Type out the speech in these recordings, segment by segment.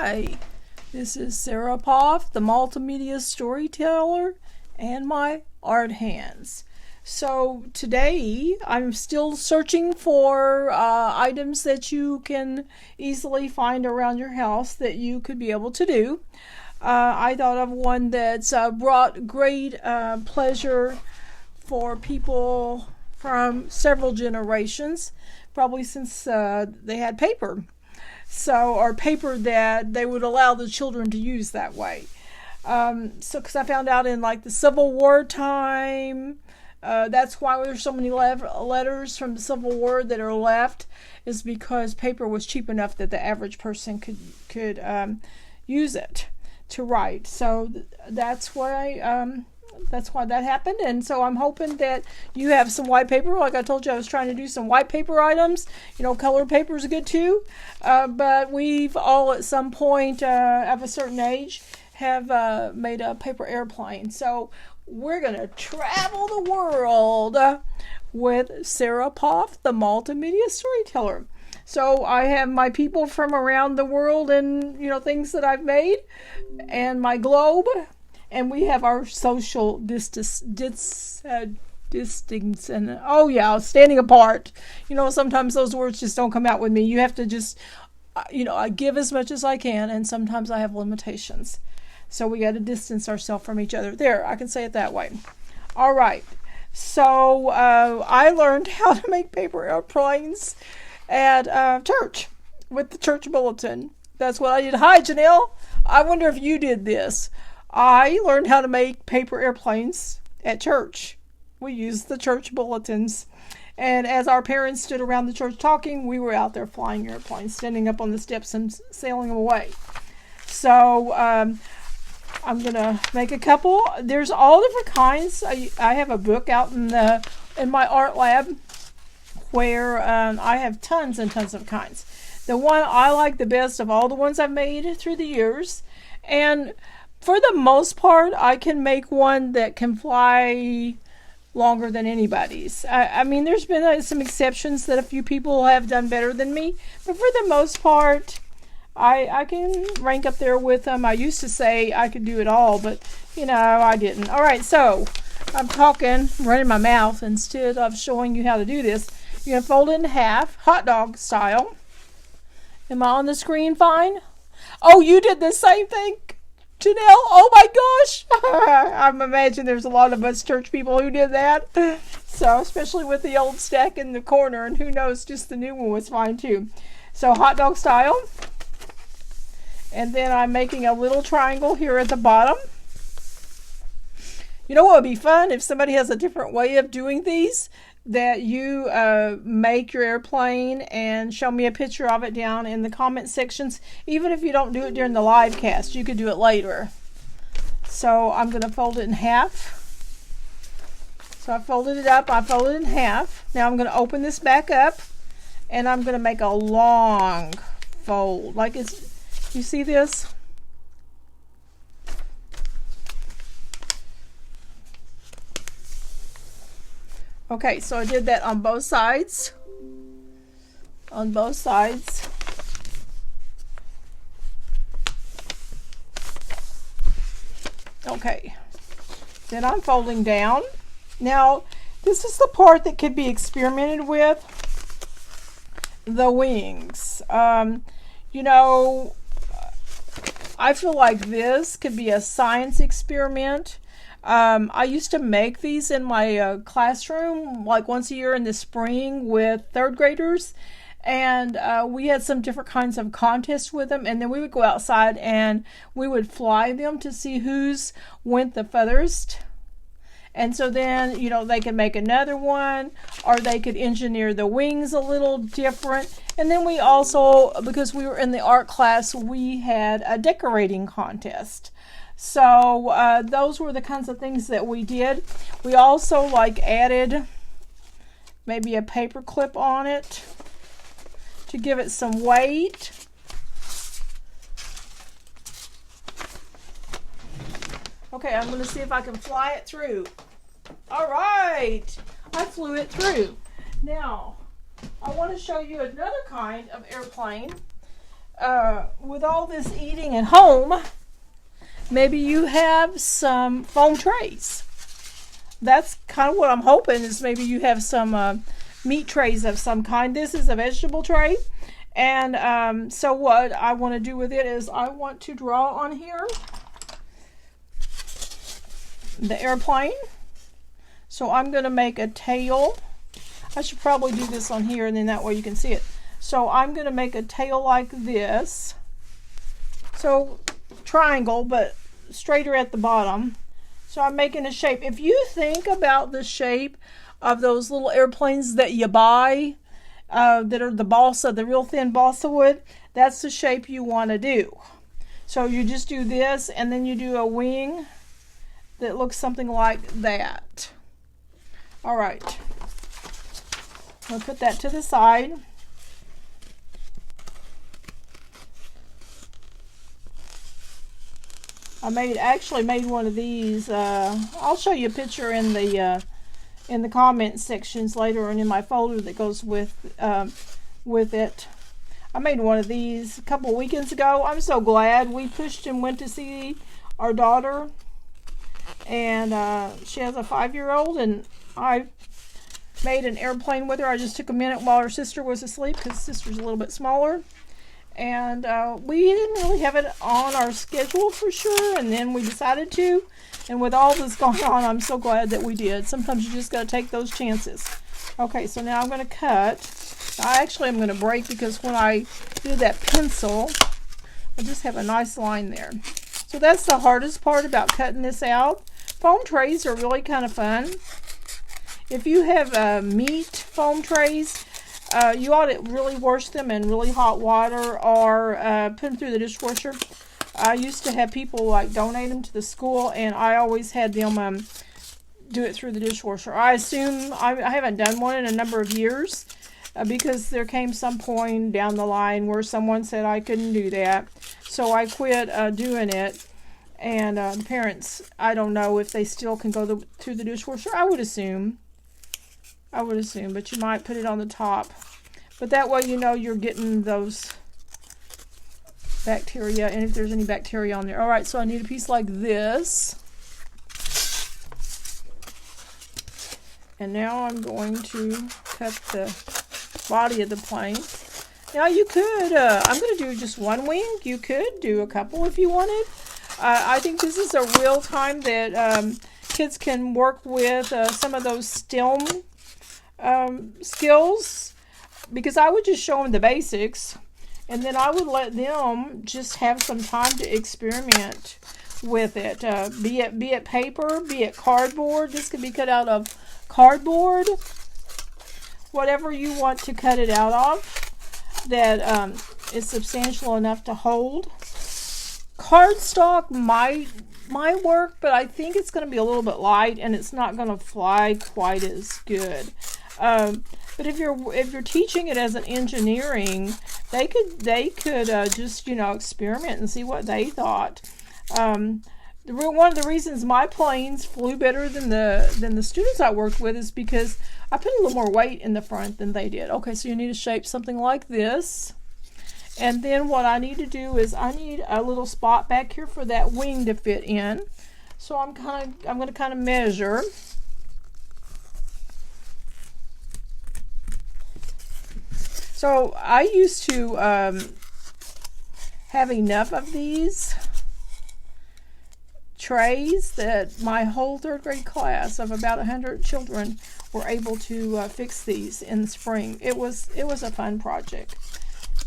Hi, this is Sarah Poff, the Multimedia Storyteller, and my art hands. So today I'm still searching for items that you can easily find around your house that you could be able to do. I thought of one that's brought great pleasure for people from several generations, probably since they had paper. Or paper that they would allow the children to use that way. Because I found out in like the Civil War time, that's why there's so many letters from the Civil War that are left, is because paper was cheap enough that the average person could use it to write. So that's why that happened. And so I'm hoping that you have some white paper. Like I told you, I was trying to do some white paper items. Colored paper is good too. But we've all at some point of a certain age have made a paper airplane. So we're going to travel the world with Sarah Poff, the Multimedia Storyteller. So I have my people from around the world and, things that I've made, and my globe. And we have our social distance and standing apart. Sometimes those words just don't come out with me. You have to just, I give as much as I can, and sometimes I have limitations. So we got to distance ourselves from each other. There, I can say it that way. All right. So I learned how to make paper airplanes at church with the church bulletin. That's what I did. Hi, Janelle. I wonder if you did this. I learned how to make paper airplanes at church. We used the church bulletins. And as our parents stood around the church talking, we were out there flying airplanes, standing up on the steps and sailing them away. So I'm going to make a couple. There's all different kinds. I have a book out in my art lab where I have tons and tons of kinds. The one I like the best of all the ones I've made through the years, and for the most part, I can make one that can fly longer than anybody's. I mean, there's been some exceptions that a few people have done better than me, but for the most part, I can rank up there with them. I used to say I could do it all, but, I didn't. All right, so I'm running my mouth instead of showing you how to do this. You're going to fold it in half, hot dog style. Am I on the screen fine? Oh, you did the same thing, Janelle. Oh my gosh. I imagine there's a lot of us church people who did that. So, especially with the old stack in the corner, and who knows, just the new one was fine too. So, hot dog style. And then I'm making a little triangle here at the bottom. You know what would be fun? If somebody has a different way of doing these, that you make your airplane and show me a picture of it down in the comment sections. Even if you don't do it during the live cast, you could do it later. So I'm going to fold it in half. So I folded it up, I folded it in half. Now I'm going to open this back up, and I'm going to make a long fold. You see this? Okay, so I did that on both sides. On both sides. Okay. Then I'm folding down. Now, this is the part that could be experimented with. The wings. I feel like this could be a science experiment. I used to make these in my classroom like once a year in the spring with third graders, and we had some different kinds of contests with them, and then we would go outside and we would fly them to see whose went the furthest. And so then, they could make another one, or they could engineer the wings a little different. And then we also, because we were in the art class, we had a decorating contest. So those were the kinds of things that we did. We also added maybe a paper clip on it to give it some weight. Okay, I'm going to see if I can fly it through. All right, I flew it through. Now, I want to show you another kind of airplane. with all this eating at home, maybe you have some foam trays. That's kind of what I'm hoping, is maybe you have some meat trays of some kind. This is a vegetable tray. And so what I want to do with it is I want to draw on here the airplane. So I'm going to make a tail. I should probably do this on here, and then that way you can see it. So I'm going to make a tail like this. So triangle, but straighter at the bottom. So I'm making a shape. If you think about the shape of those little airplanes that you buy, that are the balsa, the real thin balsa wood, that's the shape you want to do. So you just do this, and then you do a wing that looks something like that. All right. I'll put that to the side. I actually made one of these. I'll show you a picture in the comment sections later, and in my folder that goes with it. I made one of these a couple weekends ago. I'm so glad we pushed and went to see our daughter, and she has a 5-year-old, and I made an airplane with her. I just took a minute while her sister was asleep, because sister's a little bit smaller. And we didn't really have it on our schedule for sure, and then we decided to. And with all this going on, I'm so glad that we did. Sometimes you just got to take those chances. Okay, so now I'm going to cut. I actually am going to break, because when I do that pencil, I just have a nice line there. So that's the hardest part about cutting this out. Foam trays are really kind of fun. If you have meat foam trays, you ought to really wash them in really hot water, or put them through the dishwasher. I used to have people like donate them to the school, and I always had them do it through the dishwasher. I assume I haven't done one in a number of years, because there came some point down the line where someone said I couldn't do that, so I quit doing it. And the parents, I don't know if they still can go through the dishwasher. I would assume, but you might put it on the top. But that way you know you're getting those bacteria, and if there's any bacteria on there. Alright, so I need a piece like this. And now I'm going to cut the body of the plane. Now you could, I'm going to do just one wing. You could do a couple if you wanted. I think this is a real time that kids can work with some of those STEM skills, because I would just show them the basics, and then I would let them just have some time to experiment with it. Be it paper, be it cardboard. This could be cut out of cardboard, whatever you want to cut it out of that is substantial enough to hold. Cardstock might work, but I think it's going to be a little bit light, and it's not going to fly quite as good. But if you're teaching it as an engineering, they could just experiment and see what they thought. One of the reasons my planes flew better than the students I worked with is because I put a little more weight in the front than they did. Okay, so you need to shape something like this. And then what I need to do is I need a little spot back here for that wing to fit in. So I'm going to kind of measure. So I used to have enough of these trays that my whole 3rd grade class of about 100 children were able to fix these in the spring. It was a fun project.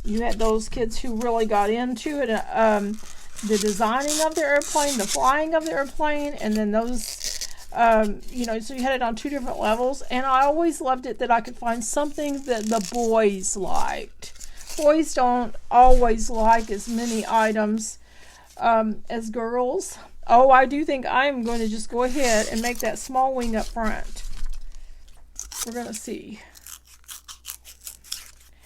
You had those kids who really got into it, the designing of the airplane, the flying of the airplane, and then those, so you had it on 2 different levels. And I always loved it that I could find something that the boys liked. Boys don't always like as many items as girls. Oh, I do think I'm going to just go ahead and make that small wing up front. We're going to see.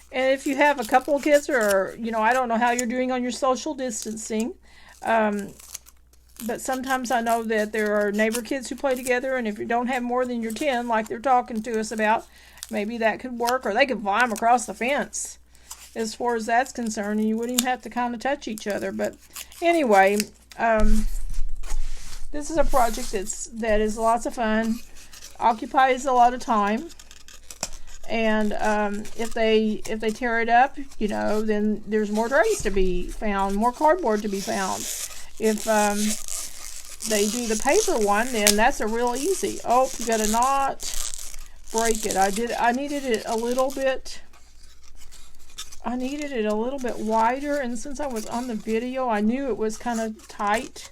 And if you have a couple of kids, or, I don't know how you're doing on your social distancing, but sometimes I know that there are neighbor kids who play together, and if you don't have more than your 10, like they're talking to us about, maybe that could work, or they could fly them across the fence. as far as that's concerned, and you wouldn't even have to kind of touch each other. But anyway, this is a project that is lots of fun, occupies a lot of time, and if they tear it up, you know, then there's more trays to be found, more cardboard to be found. If they do the paper one, then that's a real easy. Oh, you gotta not break it. I needed it a little bit. I needed it a little bit wider, and since I was on the video, I knew it was kind of tight,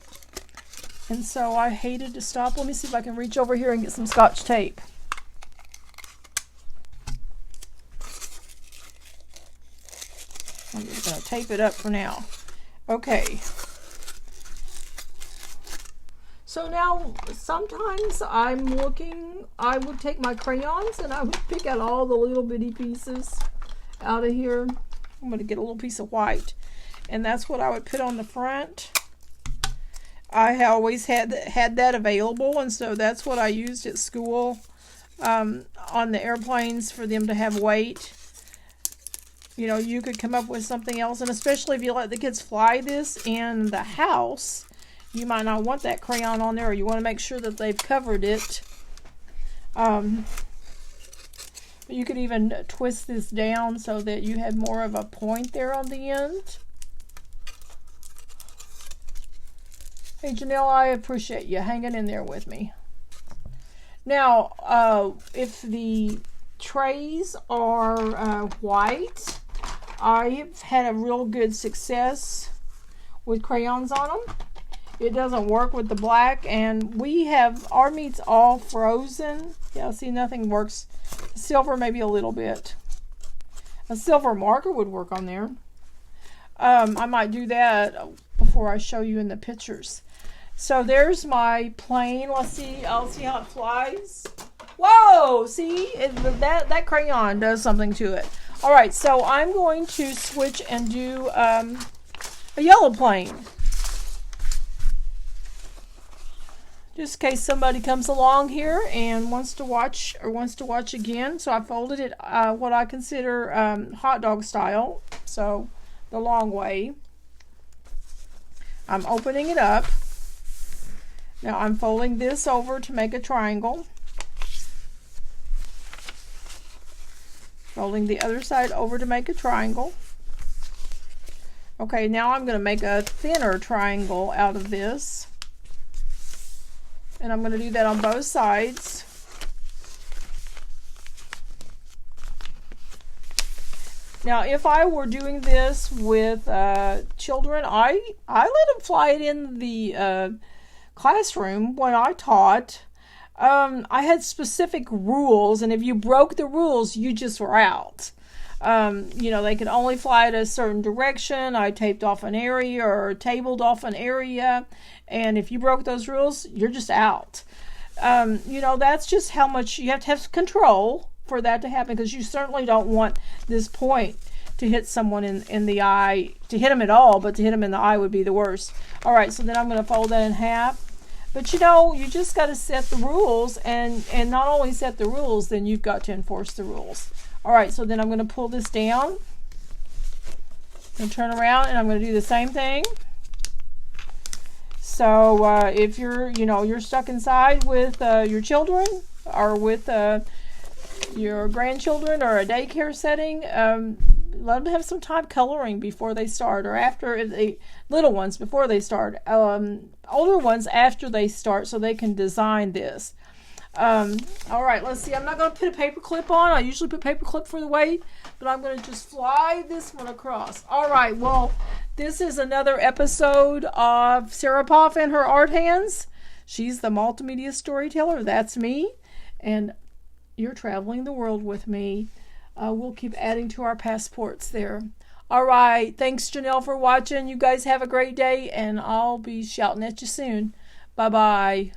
and so I hated to stop. Let me see if I can reach over here and get some Scotch tape. I'm just going to tape it up for now. Okay. So now, sometimes I would take my crayons and I would pick out all the little bitty pieces out of here. I'm going to get a little piece of white, and that's what I would put on the front. I always had that available, and so that's what I used at school on the airplanes for them to have weight. You know, you could come up with something else, and especially if you let the kids fly this in the house, you might not want that crayon on there, or you want to make sure that they've covered it. You could even twist this down so that you had more of a point there on the end. Hey Janelle, I appreciate you hanging in there with me. Now, if the trays are white, I've had a real good success with crayons on them. It doesn't work with the black, and we have our meat's all frozen. Yeah, see, nothing works. Silver maybe a little bit. A silver marker would work on there. I might do that before I show you in the pictures. So there's my plane. Let's see. I'll see how it flies. Whoa! See, that crayon does something to it. All right, so I'm going to switch and do a yellow plane. Just in case somebody comes along here and wants to watch again. So I folded it what I consider hot dog style, so the long way. I'm opening it up. Now I'm folding this over to make a triangle. Folding the other side over to make a triangle. Okay, now I'm going to make a thinner triangle out of this. And I'm going to do that on both sides. Now, if I were doing this with children, I let them fly it in the classroom when I taught. I had specific rules, and if you broke the rules, you just were out. You know, they could only fly it a certain direction. I taped off an area or tabled off an area, and if you broke those rules, you're just out. You know, that's just how much you have to have control for that to happen, because you certainly don't want this point to hit someone in the eye, to hit them at all, but to hit them in the eye would be the worst. All right, so then I'm going to fold that in half. But you know, you just got to set the rules, and not only set the rules, then you've got to enforce the rules. All right, so then I'm going to pull this down and turn around, and I'm going to do the same thing. So if you're stuck inside with your children, or with your grandchildren, or a daycare setting, let them have some time coloring before they start, or after. If they, little ones before they start, older ones after they start, so they can design this. All right, let's see. I'm not going to put a paper clip on. I usually put paper clip for the weight, but I'm going to just fly this one across. All right, well, this is another episode of Sarah Poff and her art hands. She's the multimedia storyteller. That's me, and you're traveling the world with me. We'll keep adding to our passports there. All right, thanks, Janelle, for watching. You guys have a great day, and I'll be shouting at you soon. Bye-bye.